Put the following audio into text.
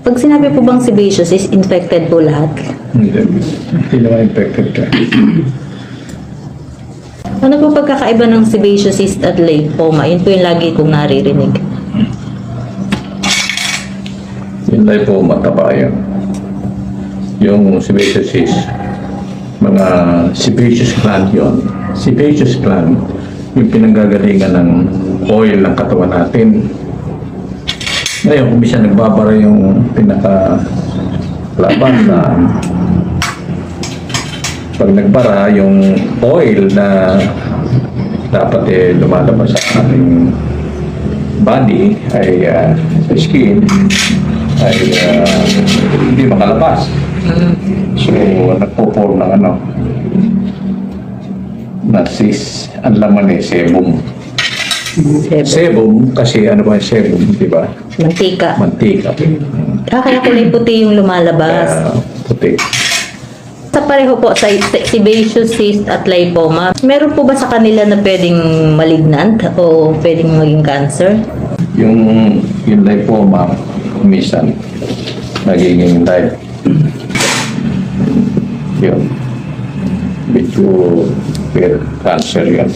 Pag sinabi po bang sebaceous is infected po lahat? Hindi naman infected ka. Ano po pagkakaiba ng sebaceous cyst at lymphoma? Yun po yung lagi kong naririnig. Yung lymphoma, mataba yun. Yung sebaceous cyst, mga sebaceous gland yun. Sebaceous gland, yung pinanggagalingan ng oil ng katawan natin. Ngayon, kung bisa nagbabara yung pinaka-laban na pag nagbara yung oil na dapat lumalabas sa ating body ay sa skin ay hindi makalabas. So, nagpo-form ng na cyst, ang laman sebum. Sebum, kasi ano ba yung sebum, di ba? Mantika. Mantika. Kaya kulay puti yung lumalabas. Puti. Sa pareho po sa sebaceous cyst at lymphoma, meron po ba sa kanila na pwedeng malignant o pwedeng maging cancer? Yung lymphoma, minsan, nagiging yun. Medyo cancer yun.